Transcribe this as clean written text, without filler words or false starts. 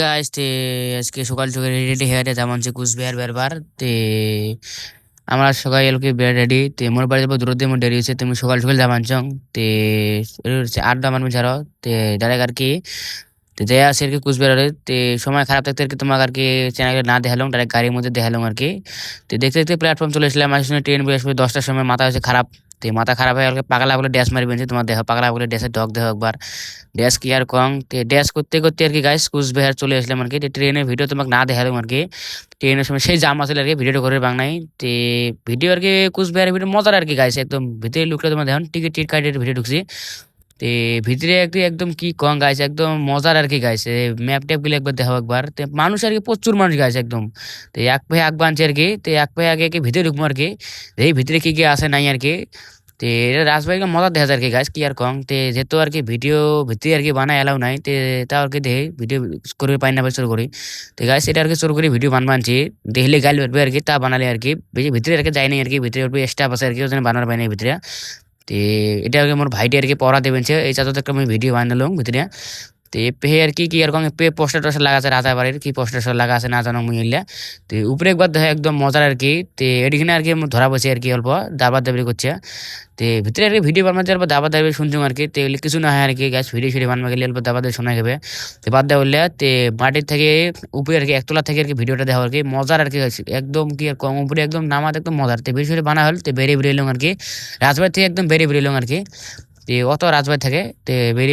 guys তে আজকে সকাল সকাল রেডি হয়ে যেমন যে কুচবিহার বেরবার তে আমরা সকাল এলকে বের রেডি তে মোর বাড়ি যাবো দূরতে মোর দেরি হয়েছে তুমি সকাল সকাল যাবান চং তে আড্ডা মারবে ছাড়ো তে ডাইরেক্ট আর কি তে যাই আসি আর কি কুচবিহারে তে সময় খারাপ থাকতে আর কি তোমাকে আর কি চ্যানেলে না দেখালাম ডাইরেক্ট গাড়ির মধ্যে দেখালাম আর কি তো দেখতে দেখতে প্ল্যাটফর্ম চলে এসলাম আসলে ট্রেন বসবে 10টার সময় মাথা হয়েছে খারাপ তে মাথা খারাপ হয়ে গেলে পাগলা বলে ড্যাশ মারি বেঁচে তোমার দেখো পাগলা বলে ড্যাশের ডগ দেখো একবার ড্যাশ কি আর কং তে ড্যাশ করতে করতে আর কি গাইস কুচবিহার চলে আসলাম আর কি ট্রেনের ভিডিও তোমাকে না দেখালাম আর কি ট্রেনের সময় সেই জাম আসলে আর কি ভিডিওটা করে বাংলায় তে ভিডিও আর কি কুচবিহারের ভিডিও মজার আর কি গাইস একদম ভিতরে লুকলে তোমার দেখুন টিকিট কাটের ভিডিও ঢুকছি তে ভিতরে একটু একদম কি কং গাইছে একদম মজার আর কি গাইছে ম্যাপ ট্যাপ গুলো একবার দেখো একবার তে মানুষ আর কি প্রচুর মানুষ গাইছে একদম তো এক পায়ে আগ বানছে আর কি তো এক পায়ে আগে কি ভিতরে ঢুকবো আর কি এই ভিতরে কি কি আছে নাই আর কি তে এটা রাজবাড়িকে মজা দেখা যায় আর কি গাছ কি আর কং তে যেহেতু আর কি ভিডিও ভিতরে আর কি বানায় এলাও নাই তে তা আর কি দেখে ভিডিও করে পাই না শুরু করি তো গাছ এটা আর কি শুরু করি ভিডিও বানছি দেখলে গাইল বেরবে আর কি তা বানালে আর কি বেশি ভিতরে আর কি যাই নাই আর কি ভিতরে স্টাফ আছে আর কি ওখানে বানার পাই নাই ভিতরে তে এটা আর কি মোর ভাইটি আর কি পড়া দেবেন এই চাচা একটা আমি ভিডিও বানালাম ভিতরে তো পে আর কি কি এরকম পে পোস্টার টোস্টার লাগা আছে রাজাবাড়ির কি পোস্টার টোস্টার লাগা আছে না জানো মুই এলে তো উপরে একবার দেখে একদম মজার আর কি তো এদিকে আর কি ধরা বসে আর কি অল্প দাবার দাবি করছে তো ভিতরে আর কি ভিডিও বানাতে অল্প দাবার দাবি শুনছো আর কি তো এগুলো কিছু না হয় আর কি গ্যাস ভিডিও সিডিও বানাবে গেলে অল্প দাবার দাবি শোনা যাবে তো বাদ দেওয়া বললে তো মাটির থেকে উপরে আর কি একতলা থেকে আর কি ভিডিওটা দেওয়া আর কি মজার আর কি একদম কি আর কম উপরে একদম নামাতে একদম মজার তো ভিডিও বানা হল তো বেরিয়ে বেরিয়ে এলাম আর কি রাজবাড়ি থেকে একদম বেরিয়ে বেরিয়ে এলাম আর কি তো অত রাজবাড়ি থেকে তো বেরিয়ে